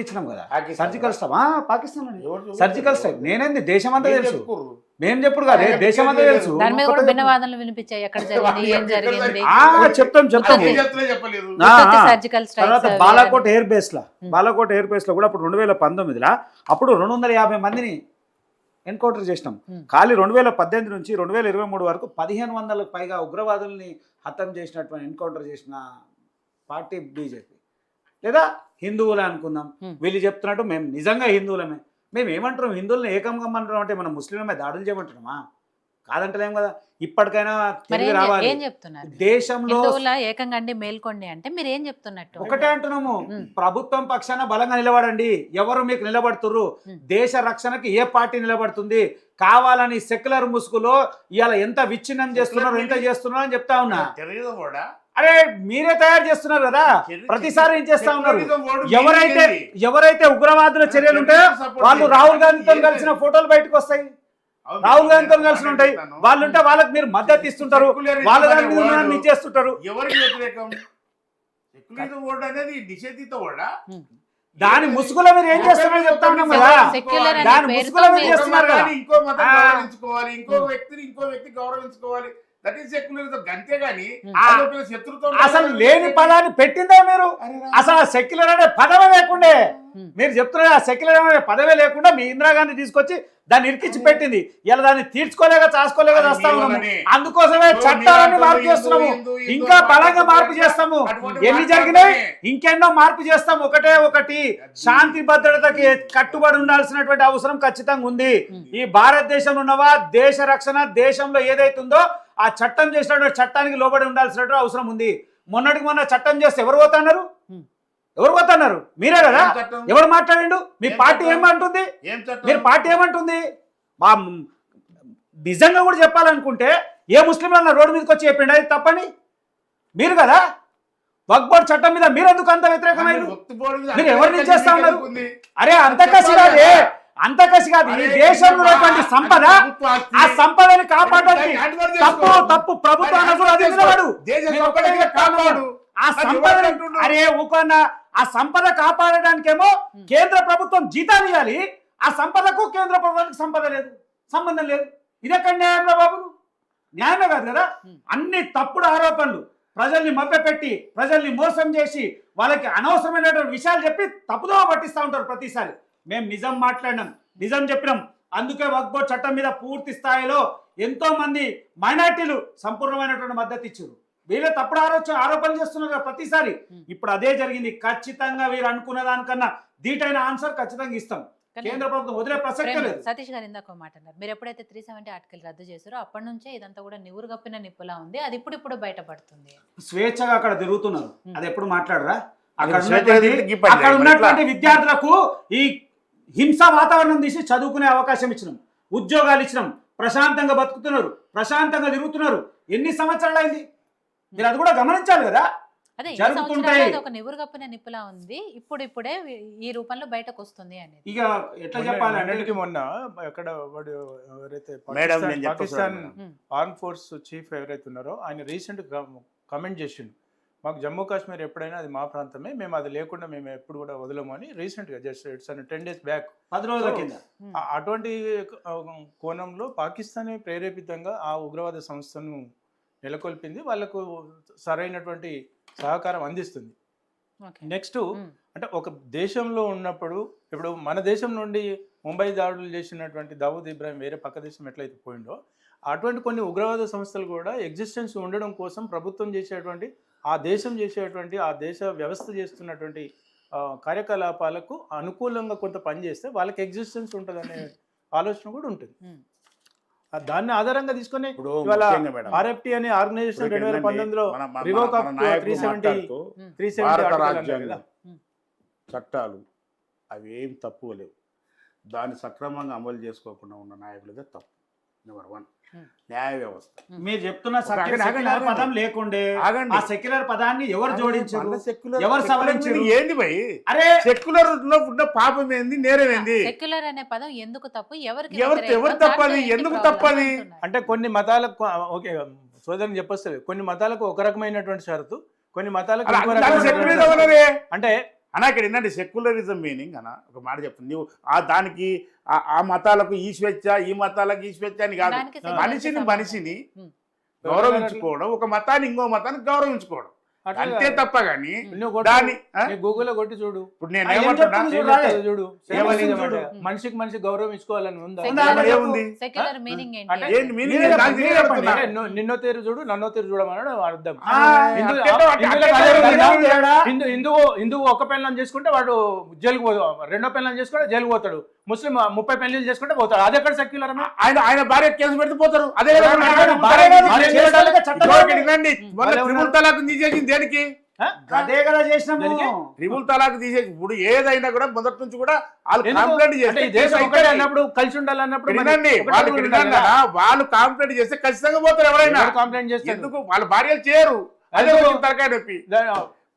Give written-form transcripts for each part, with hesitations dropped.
ఇచ్చినాం కదా Pakistan surgical strike Pakistan అండి ఎవరు చూపించారు? సర్జికల్ స్ట్రైక్ నేనేంది దేశమంతా మీరు తెలుసు చెప్పుకోరు. మేము చెప్పుడు కదా దేశమంతా తెలుసు దాని మీద కూడా భిన్న వాదనలు వినిపించాయి. ఎక్కడ జరిగింది, ఏం జరిగింది, చెప్తాము ఏం చెప్తున్నా చెప్పలేదు. సర్జికల్ తర్వాత స్ట్రైక్స్ బాలాకోట్ ఎయిర్ బేస్ లో బాలాకోట్ ఎయిర్ బేస్ లో కూడా అప్పుడు 2019లో అప్పుడు 250 మందిని ఎన్కౌంటర్ చేసినాం. ఖాళీ 2018 నుంచి 2023 వరకు 1500కు పైగా ఉగ్రవాదుల్ని హతం చేసినటువంటి ఎన్కౌంటర్ చేసిన పార్టీ బీజేపీ. లేదా హిందువులే అనుకుందాం, వీళ్ళు చెప్తున్నట్టు మేము నిజంగా హిందువులమే. మేము ఏమంటున్నాం, హిందువులను ఏకంగా అంటున్నాం అంటే మనం ముస్లింలమే దాడులు చేయమంటున్నామా? కాదంటలేం కదా. ఇప్పటికైనా తిరిగి రావాలి. ఏం చెప్తున్నారు? దేశంలో ఏకంగా అండి మేల్కొండి అంటే మీరు ఏం చెప్తున్నట్టు? ఒకటే అంటున్నాము, ప్రభుత్వం పక్షాన బలంగా నిలబడండి. ఎవరు మీకు నిలబడుతుర్రు? దేశ రక్షణకి ఏ పార్టీ నిలబడుతుంది? కావాలని సెక్యులర్ ముసుగులో ఇవాళ ఎంత విచ్ఛిన్నం చేస్తున్నారు, ఎంత చేస్తున్నారు అని చెప్తా ఉన్నా. తెలియదు కూడా. అరే మీరే తయారు చేస్తున్నారు కదా, ప్రతిసారి ఏం చేస్తా ఉన్నారు. ఎవరైతే ఉగ్రవాదుల చర్యలు ఉంటాయో వాళ్ళు రాహుల్ గాంధీతో కలిసిన ఫోటోలు బయటకు వస్తాయి. రాహుల్ గాంధీతో కలిసి ఉంటాయి. వాళ్ళు ఉంటే వాళ్ళకి మీరు మద్దతు ఇస్తుంటారు, వాళ్ళ దాని మీద మీరు చేస్తుంటారు. ఎవరికి వ్యతిరేకం? సెక్యులరిజం ఓటు అనేది నిషేధిత ఓడా? దాని ముసుగులో మీరు ఏం చేస్తున్నారో చెప్తా ఉన్నాం కదా. దాని ముసుగులో మీరు చేస్తున్నారు కదా. ఇంకో మతం గౌరవించుకోవాలి, ఇంకో వ్యక్తి గౌరవించుకోవాలి. That is secularism. అంతే గాని శత్రుత్వం అసలు లేని పదాన్ని పెట్టిందే మీరు. అసలు సెక్యులర్ అనే పదమే లేకుండే మీరు చెప్తున్నారు. ఆ సెక్యులర్ అనే పదమే లేకుండా మీ ఇందిరాగాంధీ తీసుకొచ్చి దాన్ని ఇరికించి పెట్టింది. ఇలా దాన్ని తీర్చుకోలేక చాసుకోలేక చేస్తా ఉన్నాము. అందుకోసమే చట్టాలన్నీ మార్పు చేస్తున్నాము, ఇంకా బలంగా మార్పు చేస్తాము. ఎన్ని జరిగినాయి ఇంకెన్నో మార్పు చేస్తాము. ఒకటి శాంతి భద్రతకి కట్టుబడి ఉండాల్సినటువంటి అవసరం ఖచ్చితంగా ఉంది. ఈ భారతదేశంలో ఉన్నవా దేశ రక్షణ దేశంలో ఏదైతుందో ఆ చట్టం చేసినటువంటి చట్టానికి లోబడి ఉండాల్సినటువంటి అవసరం ఉంది. మొన్నటికి మొన్న చట్టం చేస్తే ఎవరు పోతున్నారు? మీరే కదా. ఎవరు మాట్లాడిండు? మీ పార్టీ ఏమంటుంది? మీరు పార్టీ ఏమంటుంది? మా నిజంగా కూడా చెప్పాలనుకుంటే ఏ ముస్లింలు రోడ్డు మీదకి వచ్చి చెప్పిండు అది తప్పని మీరు కదా. వక్ఫ్ బోర్డు చట్టం మీద మీరు ఎందుకు అంత వ్యతిరేకమైన? మీరు ఎవరిని చేస్తా ఉన్నారు? అరే అంత కసి కాదు. ఈ దేశంలో ఉన్నటువంటి సంపద, ఆ సంపదని కాపాడడానికి తప్పు ప్రభుత్వం ఆ సంపదని అరే ఊకొన్న ఆ సంపద కాపాడడానికేమో కేంద్ర ప్రభుత్వం జీతాలు ఇవ్వాలి. ఆ సంపదకు కేంద్ర ప్రభుత్వానికి సంబంధం లేదు. ఇదెక్కడ న్యాయంలో బాబు? న్యాయమే కాదు కదా. అన్ని తప్పుడు ఆరోపణలు, ప్రజల్ని మభ్యపెట్టి ప్రజల్ని మోసం చేసి వాళ్ళకి అనవసరమైనటువంటి విషయాలు చెప్పి తప్పుదోవ పట్టిస్తూ ఉంటారు ప్రతిసారి. మేము నిజం మాట్లాడినాం, నిజం చెప్పినాం. అందుకే వక్ఫ్ బోర్డు చట్టం మీద పూర్తి స్థాయిలో ఎంతో మంది మైనార్టీలు సంపూర్ణమైనటువంటి మద్దతు ఇచ్చారు. వీళ్ళే తప్పుడు ఆరోపణలు చేస్తున్నారు ప్రతిసారి. ఇప్పుడు అదే జరిగింది. ఖచ్చితంగా వీరు అనుకున్న దానికన్నా ధీటైన ఆన్సర్ ఖచ్చితంగా ఇస్తాం. కేంద్ర ప్రభుత్వం వదిలే ప్రసక్తే లేదు. సతీష్ గారు ఇందాక మాట అన్నారు, మీరు ఎప్పుడైతే 370 ఆర్టికల్ రద్దు చేశారో అప్పటి నుంచే ఇదంతా కూడా నివురు గప్పిన నిప్పులా ఉంది. అది ఇప్పుడు బయటపడుతుంది. స్వేచ్ఛగా అక్కడ తిరుగుతున్నారు. అది ఎప్పుడు మాట్లాడరా? అక్కడ ఉన్నటువంటి విద్యార్థులకు ఈ హింస వాతావరణం తీసి చదువుకునే అవకాశం ఇచ్చినాం, ఉద్యోగాలు ఇచ్చినాం, ప్రశాంతంగా బతుకుతున్నారు, ప్రశాంతంగా తిరుగుతున్నారు. ఎన్ని సంవత్సరాలు అయింది? మీరు అది కూడా గమనించాలి కదా. అదే ఒక నివురు గప్పిన నిప్పులా ఉంది. ఇప్పుడే ఈ రూపంలో బయటకు వస్తుంది అనేది. ఇక ఎట్లా చెప్పాలి? మొన్న ఎక్కడ వాడు ఎవరైతే పాకిస్తాన్ ఆర్మ్ ఫోర్స్ చీఫ్ ఎవరైతే ఉన్నారో ఆయన రీసెంట్ కమెంట్ చేసిండు, మాకు జమ్మూ కాశ్మీర్ ఎప్పుడైనా అది మా ప్రాంతమే, మేము అది లేకుండా మేము ఎప్పుడు కూడా వదలము అని రీసెంట్గా జస్ట్ ఇట్స్ 10 days బ్యాక్ 10 రోజుల కింద. అటువంటి కోణంలో పాకిస్తాన్ ప్రేరేపితంగా ఆ ఉగ్రవాద సంస్థను నెలకొల్పింది, వాళ్ళకు సరైనటువంటి సహకారం అందిస్తుంది. నెక్స్ట్ అంటే ఒక దేశంలో ఉన్నప్పుడు ఇప్పుడు మన దేశం నుండి ముంబై దాడులు చేసినటువంటి దావూద్ ఇబ్రాహిం వేరే పక్క దేశం ఎట్లయితే పోయిండో అటువంటి కొన్ని ఉగ్రవాద సంస్థలు కూడా ఎగ్జిస్టెన్స్ ఉండడం కోసం ప్రభుత్వం చేసేటువంటి ఆ దేశం చేసేటువంటి ఆ దేశ వ్యవస్థ చేస్తున్నటువంటి కార్యకలాపాలకు అనుకూలంగా కొంత పని చేస్తే వాళ్ళకి ఎగ్జిస్టెన్స్ ఉంటుందనే ఆలోచన కూడా ఉంటుంది. దాన్ని ఆధారంగా తీసుకొని ఇవాళ ఆర్ఎఫ్టి అనే ఆర్గనైజేషన్ 2019లో రివోక్ ఆఫ్ 370 చట్టాలు అవి ఏం తప్పు లేవు. దాన్ని సక్రమంగా అమలు చేసుకోకుండా ఉన్న నాయకులదే తప్పు. నెంబర్ 1 న్యాయ వ్యవస్థ. మీరు చెప్తున్న సెక్యులర్ పదం లేకుండే ఆ సెక్యులర్ పదాన్ని ఎవరు జోడించారు? ఎవరు సవరించారు? ఏంది భయ్? అరే సెక్యులర్ లో ఉన్న పాపం ఏంది, నేరం ఏంది? సెక్యులర్ అనే పదం ఎందుకు తప్పు? ఎవరు తప్పది? ఎందుకు తప్పది? అంటే కొన్ని మతాలకు ఓకే సోదరుని చెప్పొస్తుంది, కొన్ని మతాలకు ఒక రకమైనటువంటి షరతు, కొన్ని మతాలకు అంటే అన్న ఇక్కడ ఏంటంటే సెక్యులరిజం మీనింగ్ అన్న ఒక మాట చెప్తుంది నువ్వు దానికి ఆ మతాలకు ఈ స్వేచ్ఛ ఈ మతాలకు ఈ స్వేచ్ఛ అని కాదు. దానికి సెక్యులరిజం మనిషిని గౌరవించుకోవడం, ఒక మతాన్ని ఇంకో మతాన్ని గౌరవించుకోవడం అంతే తప్ప గాని దాన్ని గూగుల్లో కొట్టి చూడు. ఇప్పుడు నేను ఏమంటున్నా చూడు ఏమనిజం అంటే మనిషికి మనిషి గౌరవించుకోవాలని ఉందా? ఏముంది సెక్యులర్ మీనింగ్ అంటే ఏంటి? ఏంటి మీనింగ్ నాకు తెలియజేస్తున్నా. నిన్నో తీరు చూడు నన్నో తీరు చూడమన్నాడు అర్థం. హిందువు ఒక్క పెళ్ళని చేసుకుంటే వాడు జైలుకు పోతాడు, రెండో పెళ్ళని చేసుకుంటే జైలుకు పోతాడు. ముస్లిం 30 పెళ్లి చేసుకుంటే పోతాడు. అది ఎక్కడ సెక్యులర్? ఆయన భార్య కేసు పెడితే పోతారు. అదే త్రిపుల్ తలాక్ తీసేసింది దేనికి? అదే కదా చేసినాము. త్రిపుల్ తలాక్ తీసేసి ఇప్పుడు ఏదైనా కూడా మొదటి నుంచి కూడా వాళ్ళు కంప్లైంట్ చేస్తే అన్నప్పుడు కలిసి ఉండాలన్నప్పుడు వాళ్ళు కంప్లైంట్ చేస్తే ఖచ్చితంగా పోతారు. ఎవరైనా కంప్లైంట్ చేస్తే ఎందుకు వాళ్ళ భార్యలు చేయరు? అదే తలకాయ నొప్పి.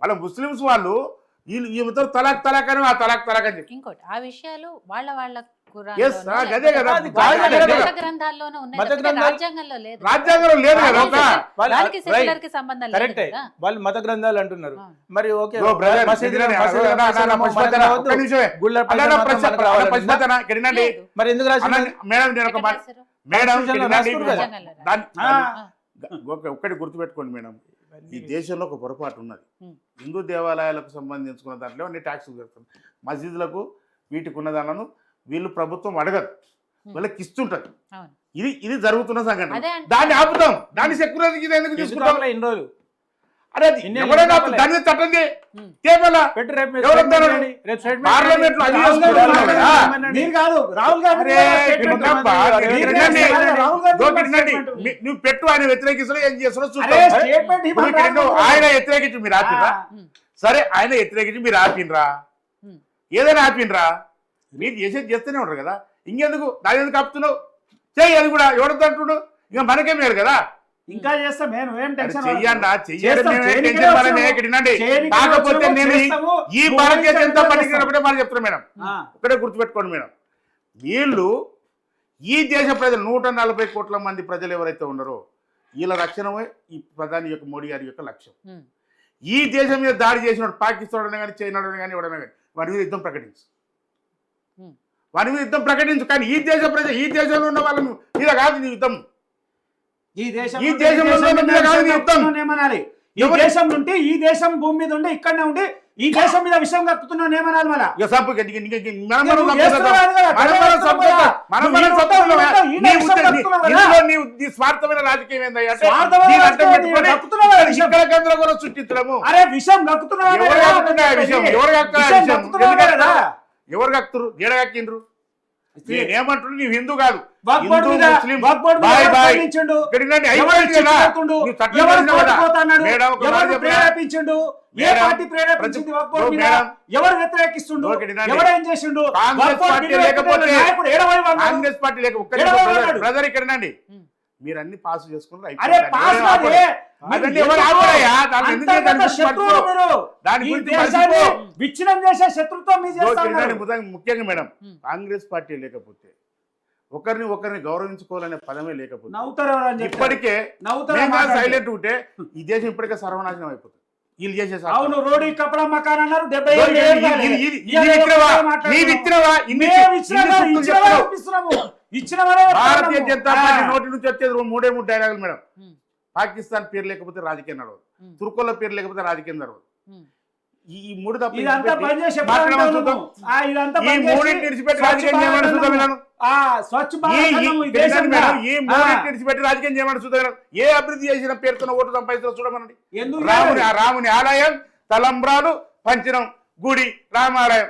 వాళ్ళ ముస్లిమ్స్ వాళ్ళు ఈమెతో తలాక్ తలాక్ అని ఆ తలాక్ తలాక్ అని చెప్పి ఇంకోటి ఆ విషయాలు వాళ్ళ అదే కదా గ్రంథాల్లోనే ఉన్నాయి, రాజ్యాంగంలో లేదు. రాజ్యాంగంలో లేదు కదా. దానికి సెక్యులర్ కి సంబంధం లేదు కరెక్టే. కదా. వాళ్ళు మత గ్రంథాలు అంటున్నారు. మరి ఓకే మరి ఎందుకు రాసింది? మేడం రాజ్యాంగంలో ఒక్కటి గుర్తుపెట్టుకోండి మేడం, ఈ దేశంలో ఒక పొరపాటు ఉన్నది. హిందూ దేవాలయాలకు సంబంధించుకున్న దాంట్లో అన్ని ట్యాక్సులు కడుతుంది. మసీదులకు వీటికి ఉన్న దానిలను వీళ్ళు ప్రభుత్వం అడగదు, వీళ్ళకి ఇస్తుంటది. ఇది జరుగుతున్న సంఘటన. దాన్ని ఆపుతాం, దాన్ని సెక్యులర్ ఎందుకు తీసుకుంటాం? ఇన్ని రోజులు అరే ఎవరైనా దాన్ని చట్టండి నువ్వు పెట్టు. ఆయన వ్యతిరేకిస్తాడు, ఏం చేస్తాడో ఆయన వ్యతిరేకించి మీరు ఆపినరా? సరే ఆయన వ్యతిరేకించి మీరు ఆపినరా? ఏదైనా ఆపినరా? మీరు చేసేది చేస్తూనే ఉంటారు కదా, ఇంకెందుకు దాని ఎందుకు ఆపుతున్నావు? చెయ్యి, అది కూడా ఎవరితో అంటున్నాడు? ఇంకా మనకేం లేదు కదా. ఇంకా చేస్తాం మేము, ఏం టెన్షన్ కాకపోతే నేను ఈ భారతీయ జనతా పార్టీకి మనం చెప్తున్నాం మేడం, ఒకటే గుర్తుపెట్టుకోండి మేడం, వీళ్ళు ఈ దేశ ప్రజలు 140 కోట్ల మంది ప్రజలు ఎవరైతే ఉన్నారో వీళ్ళ రక్షణమే ఈ ప్రధాని యొక్క మోడీ గారి యొక్క లక్ష్యం. ఈ దేశం మీద దాడి చేసినప్పుడు పాకిస్తాన్ కానీ చైనా కానీ ఎవడైనా కానీ వారి మీద యుద్ధం ప్రకటించు, వారి మీద యుద్ధం ప్రకటించు. కానీ ఈ దేశ ప్రజలు, ఈ దేశంలో ఉన్న వాళ్ళ మీద కాదు నీ యుద్ధం. ఈ దేశం ఏమనాలి? ఈ దేశం నుండి, ఈ దేశం భూమి మీద ఉండి ఇక్కడనే ఉండి ఈ దేశం మీద విషయం కక్కుతున్నావు ఏమనాలి? మళ్ళా స్వార్థమైన రాజకీయం ఏంటంటే సృష్టించడము. అరే విషయం కక్కుతున్నావు, ఎవరు కక్కుతురు? ఏడగక్కిండ్రు? ఏమంటుండ్రు? నీవు హిందూ కాదు, ప్రేరేపించిండు, ఏ పార్టీ ప్రేరేపించింది? ఎవరు వ్యతిరేకిస్తుండు? ఎవరేం చేసిండు? కాంగ్రెస్ పార్టీ లేక బ్రదర్ ఇక్కడనండి మీరు అన్ని పాస్ చేసుకున్నారు. విచ్ఛిన్నం చేసే శత్రుత్వం ముఖ్యంగా మేడం, కాంగ్రెస్ పార్టీ లేకపోతే ఒకరిని గౌరవించుకోవాలనే పదమే లేకపోతే ఇప్పటికే సైలెంట్ ఉంటే ఈ దేశం ఇప్పటికే సర్వనాశనం అయిపోతుంది. వీళ్ళు చేసే అవును రోడ్ కపడా మకాన్ అన్నారు. భారతీయ జనతా పార్టీ నోటి నుంచి వచ్చేది 3 డైలాగులు మేడం. పాకిస్తాన్ పేరు లేకపోతే రాజకీయం నడవదు, తుర్కోల పేరు లేకపోతే రాజకీయం నడవదు. ఈ 3 తప్ప రాజకీయం చేయమని చూద్దాం. ఏ అభివృద్ధి చేసిన పేరుతో ఓటు సంపాదించిన చూడమనండి. రాముని ఆలయం, తలంబ్రాలు, పంచనం, గుడి, రామాలయం,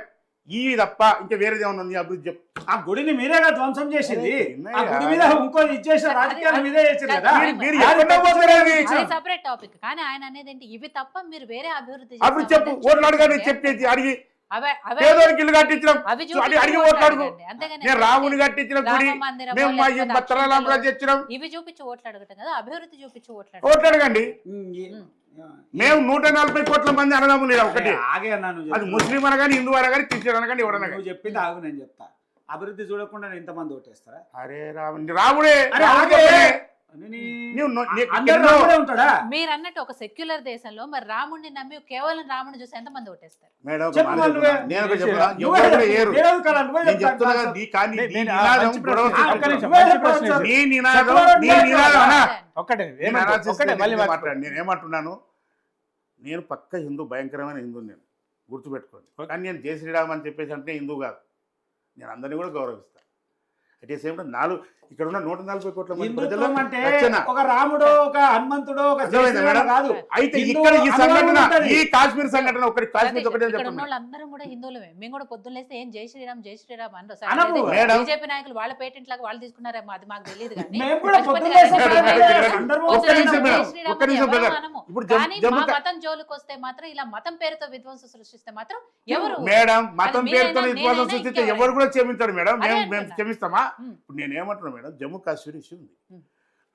ఈ తప్ప ఇంకా వేరేది ఏమన్నా ఉంది అభివృద్ధి చెప్పు. ఆ గుడిని మీరేగా ధ్వంసం చేసింది. ఆ గుడి మీద ఇంకో ఇచ్చేసిన రాజకీయాలు మీరే చేసారు కదా. Separate topic. కానీ ఆయన అనేది ఏంటి, ఇవి తప్ప మీరు వేరే అభివృద్ధి చెప్పు. ఓట్లు అడగాలి, చెప్పేసి అడిగి పేదోనికి ఇల్లు కట్టించడం అడిగి ఓట్లాడుకో. నేను రాముని కట్టించిన గుడి, మేము తలరామరాజు తెచ్చినాం, ఇవి చూపించి ఓట్లు అడగటం కదా, అభివృద్ధి చూపించి ఓట్లు అడగండి. మేము 140 కోట్ల మంది అన్నదమ్ములు ఒకటి. అది ముస్లిం అనగాని, హిందూ అనగాని, క్రిస్టియన్ అనగాని ఎవరన్నా నువ్వు చెప్పింది ఆగు, నేను చెప్తా. అభివృద్ధి చూడకుండా ఇంతమంది ఓటేస్తారా? అరే రాముడే ఉంటాడా? మీరు అన్నట్టు ఒక సెక్యులర్ దేశంలో మరి రాముడిని నమ్మి కేవలం రాముడిని చూసి ఎంతమంది ఓటేస్తారు? మేడం చెప్పు మరి నువ్వే. నేను ఒకటి చెప్తున్నా, నువ్వే ఎవరు కూడా ఏరు. లేదు కదా, నువ్వే నేను చెప్తా. చెప్తున్నా కదా, నీ కానీ నీ నేను నినాదం మంచి గొడవ ప్రశ్న. చేయకు. ఒక్క నిమిషం, నువ్వే మంచి చెప్పాలి ప్రశ్న సార్. నీ నినాదం ఒక్కటే నీ ఏమంటారు? ఒక్కటే మళ్ళీ మాట్లాడు. నేను ఏమంటున్నాను, నేను పక్క హిందూ, భయంకరమైన హిందూ, నేను గుర్తుపెట్టుకోండి. కానీ నేను జై శ్రీరామ్ అని చెప్పేసి అంటే హిందూ కాదు, నేను అందరినీ కూడా గౌరవిస్తాను. అట్ సేమ్ టైం ఇక్కడ ఉన్న 140 కోట్ల మంది ప్రజలు హిందుత్వం అంటే రక్షణ. ఒక రాముడో, ఒక హనుమంతుడో, ఒక అర్థమైందా జయశ్రీరామ్ మేడం? కాదు. అయితే హిందూ ఇక్కడ ఈ సంఘటన, అనుభవం ఈ కాశ్మీర్ సంఘటన ఒకటి, కాశ్మీర్ సతీష్, ఒకటే ఇక్కడ ఉన్న చెప్పండి. వాళ్ళందరం కూడా హిందువులమే. మేము కూడా పొద్దున్న లేస్తే ఏం జై శ్రీరామ్ జై శ్రీరామ్ అనము. మేడం. బీజేపీ నాయకులు వాళ్ళ పేటెంట్ లాగా వాళ్ళు తీసుకున్నారేమో అది మాకు తెలియదు కానీ మేము కూడా పశుపతి పొద్దున్న గారు లేస్తే చెప్పారు మేడం, కదా, మేడం, సందర్భం ఒక్క జై నిమిషం మేడం, శ్రీరామ్ ఒక్క నిమిషం ఎవరు బ్రదర్. అనము. ఇప్పుడు కానీ జమ్మూ మా మతం జోలికి వస్తే మాత్రం ఇలా మతం పేరుతో విధ్వంసం సృష్టిస్తే మాత్రం ఎవరు? మేడం మతం అది పేరుతో మీరైనా, విశ్వాసం నేనైనా, సృష్టిస్తే ఇంకెవరైనా. ఎవరు కూడా క్షమించారు మేడం. అదే మేము అంటున్నా. క్షమిస్తామా? ఉమ్. ఇప్పుడు నేను ఏమంటున్నా మేడం, జమ్మూ కాశ్మీర్ ఇష్యూ ఉంది, ఉమ్.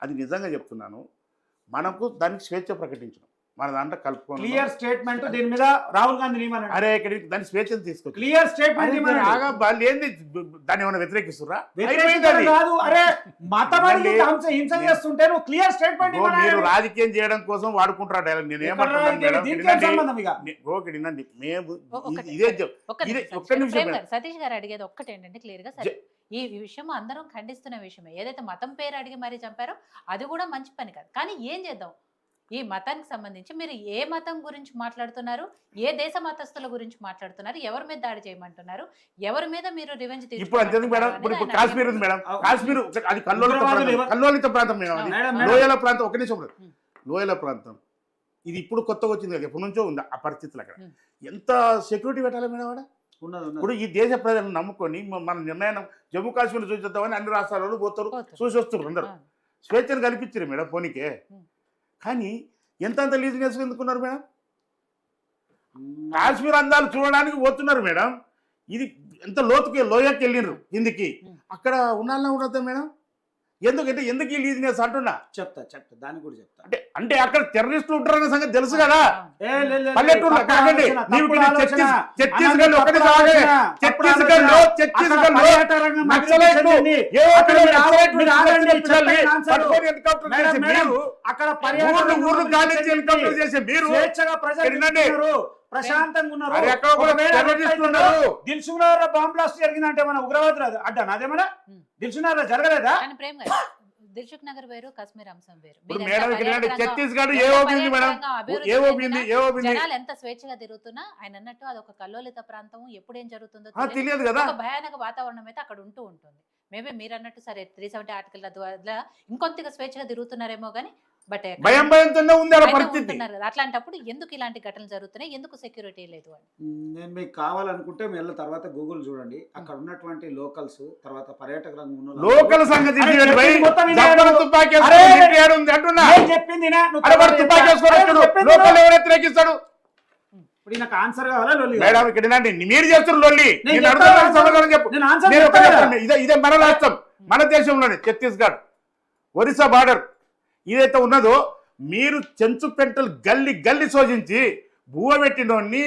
అది నిజంగా చెప్తున్నాను. మనకు దానికి స్వేచ్ఛ ప్రకటించడం, మన దాంట్లో కలుపుకోవాలి. క్లియర్ స్టేట్మెంట్ దీని మీద రాహుల్ గాంధీ నియమనండి. అరే ఇక్కడ దాని స్వేచ్ఛను తీసుకొచ్చి క్లియర్ స్టేట్మెంట్ ఏంది దాన్ని ఏమైనా వ్యతిరేకిస్తురా? వ్యతిరేకించడం కాదు. అరే మతం అనేది హింస చేస్తుంటే నువ్వు క్లియర్ స్టేట్మెంట్ మీరు రాజకీయం చేయడం కోసం వాడుకుంటారా డైలాగ్. నేను ఏమంటున్నాను మేడం, వినండి. మేము ఒకటి, ఇదే ఒక్క ఇదే నిమిషం, ఒక్క నిమిషం ప్రేమ్ మేడం. గారు, సతీష్ గారు అడిగేది ఒక్కటే ఏంటంటే క్లియర్ గా సరే ఈ విషయం అందరం ఖండిస్తున్న విషయమే. ఏదైతే మతం పేరు అడిగి మరీ చంపారో అది కూడా మంచి పని కాదు. కానీ ఏం చేద్దాం, ఈ మతానికి సంబంధించి మీరు ఏ మతం గురించి మాట్లాడుతున్నారు, ఏ దేశ మతస్థుల గురించి మాట్లాడుతున్నారు, ఎవరి మీద దాడి చేయమంటున్నారు, ఎవరి మీద మీరు రివెంజ్ ఇప్పుడు అంతే మేడం. ఇప్పుడు కాశ్మీర్ ఉంది మేడం, కాశ్మీర్ అది కల్లోలిత ప్రాంతం మేడం, అది మేడం, లోయల ప్రాంతం. ఒక నిమిషం మేడం, లోయల ప్రాంతం ఇది ఇప్పుడు కొత్తగా వచ్చింది కదా, ఎప్పటి నుంచో ఉంది ఆ పరిస్థితులు. అక్కడ ఎంత సెక్యూరిటీ పెట్టాలి మేడం అక్కడ? ఇప్పుడు ఈ దేశ ప్రజలను నమ్ముకొని మన నిర్ణయం జమ్మూ కాశ్మీర్ చూసేద్దామని అన్ని రాష్ట్రాల వాళ్ళు పోతారు, చూసి వస్తారు అందరు. స్వేచ్ఛను కల్పించారు మేడం పోనీకే. కానీ ఎంతంత లీజు ఎందుకున్నారు మేడం? కాశ్మీర్ అందాలు చూడడానికి పోతున్నారు మేడం. ఇది ఎంత లోయకి వెళ్ళినారు కిందికి, అక్కడ ఉండాలన్నా ఉండద్దా మేడం? ఎందుకంటే ఎందుకు ఈ లీజినెస్ అంటున్నా చెప్తా దాన్ని కూడా చెప్తా. అంటే అక్కడ టెర్రరిస్టులు ఉంటారనే సంగతి తెలుసు కదా. పల్లెటూరులో కాకండి, ఛత్తీస్గఢ్ ఒకటి ఛత్తీస్గఢ్ లో ఊర్లు గాలి ఎన్కౌంటర్ చేసే మీరు ప్రశాంతంగా ఉన్నారు. దిల్సుఖ్నగర్ బాంబ్ బ్లాస్ట్ జరిగిందంటే మన ఉగ్రవాదులు అడ్డా అదేమన్నా దిల్సుఖ్నగర్ జరగలేదా? ప్రేమ్ గారు, దిల్సుఖ్ నగర్ వేరు, కాశ్మీర్ అంశం వేరు. మేడం ఇక్కడ ఛత్తీస్గఢ్ జనాలు ఎంత స్వేచ్ఛగా తిరుగుతున్నా ఆయన అన్నట్టు అది ఒక కల్లోలిత ప్రాంతం, ఎప్పుడు ఏం జరుగుతుందో తెలియదు కదా. ఒక భయానక వాతావరణం అయితే అక్కడ ఉంటూ ఉంటుంది. మేబీ మీరు అన్నట్టు సరే 370 ఆర్టికల్ వల్ల ఇంకొంతగా స్వేచ్ఛగా తిరుగుతున్నారేమో కానీ బట్ భయంతోనే ఉంది ఆ పరిస్థితి. అట్లాంటప్పుడు ఎందుకు ఇలాంటి ఘటనలు జరుగుతున్నాయి, ఎందుకు సెక్యూరిటీ లేదు అని నేను మీకు కావాలనుకుంటే మీరు తర్వాత గూగుల్ చూడండి. అక్కడ ఉన్నటువంటి లోకల్స్, తర్వాత పర్యాటక రంగం లోకల్ సంగతి వ్యతిరేకిస్తాడు. ఇప్పుడు నాకు ఆన్సర్ కావాలా? మేడం ఇక్కడ మీరు చేస్తున్నారు లొల్లి, చెప్పు. ఇదే మన రాష్ట్రం, మన దేశంలోనే ఛత్తీస్గఢ్ ఒరిస్సా బార్డర్ ఏదైతే ఉన్నదో, మీరు చెంచు పెంటలు గల్లి శోధించి భూవ పెట్టినోన్ని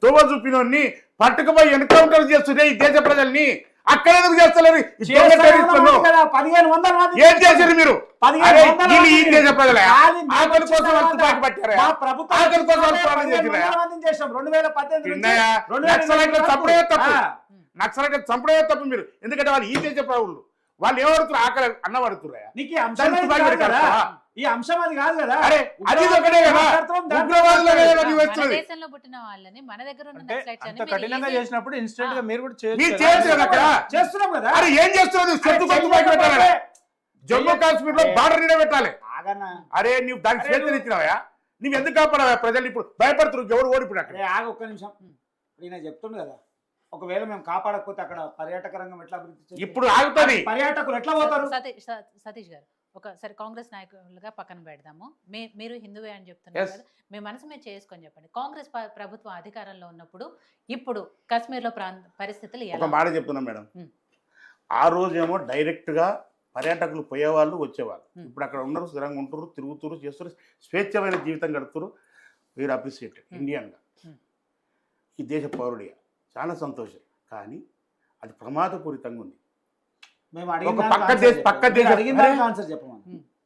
దోవ చూపినోన్ని పట్టుకుపోయి ఎన్కౌంటర్ చేస్తుంటే ఈ దేశ ప్రజల్ని అక్కడ ఎందుకు చేస్తలేరు? ఏం చేశారు మీరు? ఈ దేశ ప్రజలే ఆకలి కోసం తుపాకి పట్టారా? ఆకలి కోసం నక్సలైట్లు చంపడే తప్పు, నక్సలైట్లు చంపడే తప్పు మీరు. ఎందుకంటే వాళ్ళు ఈ దేశ ప్రభులు, వాళ్ళు ఏమడుతున్నారు? ఆకలి అన్న పడుతున్నారా? ఈ అంశం అది కాదు కదా. దేశంలో పుట్టిన వాళ్ళని మన దగ్గర ఉన్న కఠినంగా చేసినప్పుడు ఇన్స్టెంట్ గా మీరు కూడా చేస్తున్నాం కదా. అరే ఏం చేస్తున్నారు? జమ్మూ కాశ్మీర్ లో బార్డర్ నిలబెట్టాలి. అరే నువ్వు దానికి స్వేచ్ఛ ఇచ్చినావా? నువ్వు ఎందుకు కాపాడవా? ప్రజలు ఇప్పుడు భయపడుతున్నారు, ఎవరు ఓడిపోయారు అక్కడ. ఆగ ఒక్క నిమిషం, నేను చెప్తుండు కదా, ఒకవేళ మేము కాపాడకపోతే అక్కడ పర్యాటక రంగం ఎట్లా అభివృద్ధి? ఇప్పుడు ఆగుతుంది, పర్యాటకులు ఎట్లా పోతారు? సతీష్ గారు ఒకసారి కాంగ్రెస్ నాయకులుగా పక్కన పెడదాము. మీరు హిందువే అని చెప్తున్నారు కదా, మీ మనసు మీరు చేసుకొని చెప్పండి. కాంగ్రెస్ ప్రభుత్వం అధికారంలో ఉన్నప్పుడు ఇప్పుడు కాశ్మీర్ లో పరిస్థితులు ఒక మాట చెప్తున్నాం మేడం. ఆ రోజేమో డైరెక్ట్ గా పర్యాటకులు పోయేవాళ్ళు వచ్చేవాళ్ళు. ఇప్పుడు అక్కడ ఉన్నారు, స్థిరంగా ఉంటారు, తిరుగుతురు, చేస్తారు, స్వేచ్ఛమైన జీవితం గడుపుతారు. వీరు అప్రిసియేటెడ్ ఇండియన్ గా, ఈ దేశ పౌరుడిగా చాలా సంతోషం. కానీ అది ప్రమాదపూరితంగా ఉంది.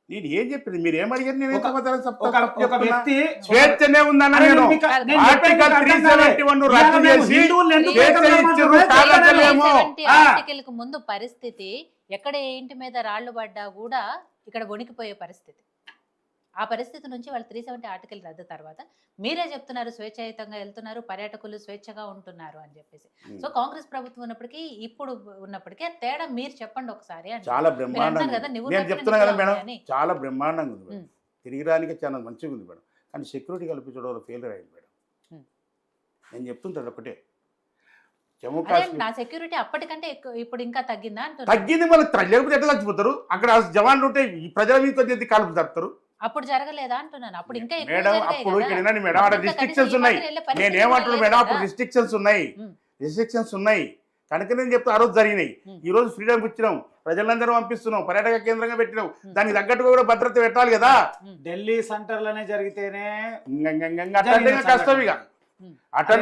నేను ఏం చెప్పింది మీరు ఏం అడిగారు నేను ఏం ఒక- సమాధానం ఒక వ్యక్తి స్వేచ్ఛనే ఉందన్న అరే నేను మీకు- నేను ఆర్టికల్ చెప్పేది అర్థం 371 కాలే. రద్దు ఇవాళ మేము చేసి హిందువుల్ని ఎందుకు స్వేచ్ఛ ఏకగ్రహం ఇచ్చిర్రు, అంటున్నాం? కాదనలేము. ఆర్టికల్ కు ముందు పరిస్థితి ఎక్కడ ఏ ఇంటి మీద రాళ్లు పడ్డా కూడా ఇక్కడ వణికిపోయే పరిస్థితి. ఆ పరిస్థితి నుంచి వాళ్ళు 370 ఆర్టికల్ రద్దు తర్వాత మీరే చెప్తున్నారు స్వేచ్ఛాయుతంగా వెళ్తున్నారు, పర్యాటకులు స్వేచ్ఛగా ఉంటున్నారు అని చెప్పేసి. సో కాంగ్రెస్ ప్రభుత్వం ఉన్నప్పటికీ ఇప్పుడు ఉన్నప్పటికీ ఆ తేడా మీరు చెప్పండి ఒకసారి అంటే. చాలా మీరు బ్రహ్మాండంగా అంటున్నారు కదా, ఉంది. నువ్వు నేను తప్పిన చెప్తున్నా కదా నీకు మేడం అని. చాలా బ్రహ్మాండంగా ఉంది మేడం ఉమ్. తిరిగిరానికి చాలా మంచిగా ఉంది మేడం కానీ సెక్యూరిటీ కల్పించడం ఫెయిల్యూర్ అయింది మేడం ఉమ్. నేను చెప్తుంటాను ఒకటే జమ్మూ అదే కాశ్మీర్ నా సెక్యూరిటీ అప్పటికంటే ఇప్పుడు ఇంకా తగ్గిందా అంటున్నారు. తగ్గింది మళ్ళీ లేకపోతే ఎట్లా చచ్చిపోతారు అక్కడ జవాన్లు ఉంటే ఈ ప్రజల మీద కొద్ది కాల్పు తప్పుతారు అప్పుడు జరగలేదా అంటున్నాను. అప్పుడు ఇంకా ఎక్కువ మేడం జరిగాయి అప్పుడు కదా. ఇక్కడ వినండి మేడం అక్కడ అప్పుడు రిస్ట్రిక్షన్స్ కనీసం ఉన్నాయి ఈ మాత్రం వెళ్ళే పరిస్థితి నేను ఏమంటున్నాను లేదు మేడం అప్పుడు కదా. రిస్ట్రిక్షన్స్ ఉన్నాయి కనుక నేను చెప్తా ఆ రోజు జరిగినాయి ఉమ్. ఈ రోజు ఫ్రీడమ్ ఇచ్చినాం ప్రజలందరూ పంపిస్తున్నాం పర్యాటక కేంద్రంగా పెట్టినాం దానికి తగ్గట్టుగా కూడా భద్రత పెట్టాలి కదా ఢిల్లీ సెంటర్లోనే జరిగితేనే అట్లా కష్టం ఇక అట్లా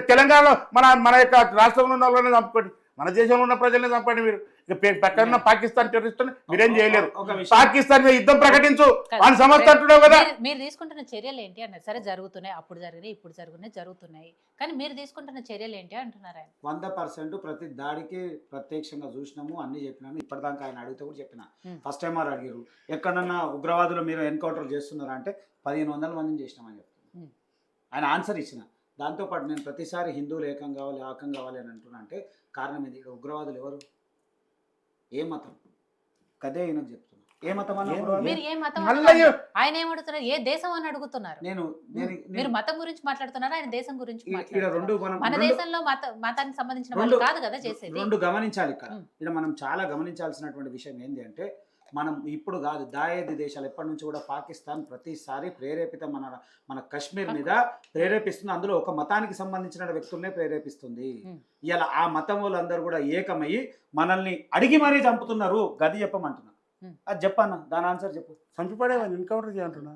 తెలంగాణలో మన యొక్క రాష్ట్రంలో ఉన్న వాళ్ళని చంపుకోండి మన దేశంలో ఉన్న ప్రజల్ని చంపండి మీరు ఇక పక్కన పాకిస్తాన్ టెర్రరిస్ట్ మీరేం చేయలేరు ఒక విషయం. పాకిస్తాన్ మీద యుద్ధం ప్రకటించు కదా. అని సమస్య అంటున్నావు కదా మీరు తీసుకుంటున్న చర్యలు ఏంటి అన్నారు. సరే జరుగుతున్నాయి, అప్పుడు జరిగినాయి, ఇప్పుడు జరుగుతున్నాయి, కానీ మీరు తీసుకుంటున్న చర్యలు ఏంటి అంటున్నారు ఆయన. 100% ప్రతి దాడికి ప్రత్యక్షంగా చూసినాము అన్ని చెప్పినాము ఇప్పటిదాకా ఆయన అడిగితే కూడా చెప్పిన Hmm. ఫస్ట్ టైం అడిగారు ఎక్కడన్నా ఉగ్రవాదులు మీరు ఎన్కౌంటర్ చేస్తున్నారా అంటే 1500 మందిని చేసినామని చెప్తున్నారు. Hmm. ఆయన ఆన్సర్ ఇచ్చిన దాంతోపాటు నేను ప్రతిసారి హిందువులు ఏకం కావాలి అని అంటున్నా అంటే కారణం ఇది ఇక్కడ ఉగ్రవాదులు ఎవరు ఏ మతం కదే ఈయనకు చెప్తున్నా ఏ మతం అన్న ఉగ్రవాదులు? మీరు ఏ మతం మళ్ళీ అన్నారు? ఆయన ఏమడుగుతున్నారు, ఏ దేశం అని అడుగుతున్నారు. నేను మీరు మతం గురించి మాట్లాడుతున్నారు, ఆయన దేశం గురించి ఇక్కడ మాట్లాడుతున్నారు. రెండు మన రెండు దేశంలో మతానికి సంబంధించిన వాళ్ళు కాదు కదా చేసేది. రెండు గమనించాలి ఇక్కడ ఉమ్. ఇక్కడ మనం చాలా గమనించాల్సినటువంటి విషయం ఏంటి అంటే మనం ఇప్పుడు కాదు దాయేది దేశాలు ఎప్పటి నుంచి కూడా పాకిస్తాన్ ప్రతిసారి ప్రేరేపిత మన కశ్మీర్ మీద ప్రేరేపిస్తుంది అందులో ఒక మతానికి సంబంధించిన వ్యక్తులనే ప్రేరేపిస్తుంది ఉమ్. ఇలా ఆ మతం వాళ్ళందరూ కూడా ఏకమయ్యి మనల్ని అడిగి మరీ చంపుతున్నారు గది చెప్పమంటున్నా ఉమ్. అది చెప్పన్న దాని ఆన్సర్ చెప్పు చంపిపడేవాడిని ఎన్కౌంటర్ చేయంటున్నా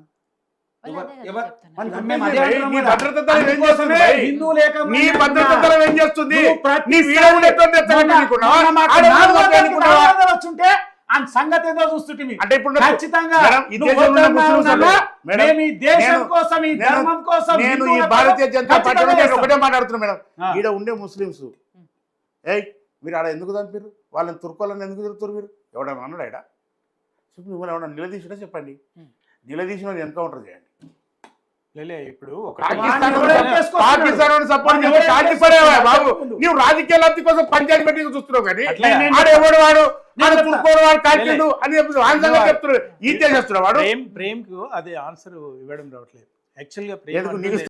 వాళ్ళు అదే కదా ఎవరు- చెప్తున్నారు. మరి మేము అదే అంటున్నాం నీ కదా. భద్రత దళం ఏం అందుకోసమే చేస్తుంది? హిందువులు ఏకమయ్యి నీ అంటున్నా. భద్రత దళం ఏం చేస్తుంది నువ్వు ప్రతిసారి నీ వీరవులతో తెచ్చగొట్టుకున్నావా? మొన్న మాకు ఆడ నాలుగు ఎవరు వందలకి అనుకున్నావా? 400 వచ్చుంటే ఆ సంగతి ఏదో చూస్తుంటిమి అంటే ఇప్పుడు ఖచ్చితంగా మేడం, ఈ నువ్వు దేశంలో ఉన్న వద్దన్నా ముస్లింస్ ఉన్నా, మేడం, మేము ఈ దేశం నేను- కోసం ఈ ధర్మం కోసం నేను ఈ హిందువుల భారతీయ కోసం జనతా పార్టీ ఖచ్చితంగా నేను చేస్తాం. ఒకటే మాట్లాడుతున్నా మేడం ఆ. ఈడ ఉండే ముస్లింస్ ఏయ్ మీరు ఆడ ఎందుకు చంపారు వాళ్ళని తుర్కోళ్ళని ఎందుకు తిరుగుతారు మీరు ఎవడన్నా అన్నాడు ఆడ చెప్పి మిమ్మల్ని ఎవడన్నా నిలదీసినా చెప్పండి ఉమ్. నిలదీసిన ఎన్కౌంటర్ చేయండి లేలే ఇప్పుడు ఒక పాకిస్తాన్ ఎవరు సపోర్ట్ ఎవరు చేసి కాల్చి పడేవా బాబు నీవు రాజకీయ లబ్ధి కోసం పంచాయతీ పెట్టి చూస్తున్నావు కానీ అట్లా ఆడు ఎవడు వాడు ఆడు తుర్కోడు వాడు కాల్చిండు అని చెప్పి ఆన్సర్ చెప్తున్నాడు ఈ చేస్తున్నాడు వాడు ప్రేమ్ కు అదే ఆన్సర్ ఇవ్వడం రావట్లేదు. యాక్చువల్ గా ఎందుకు ప్రేమ్ నీకు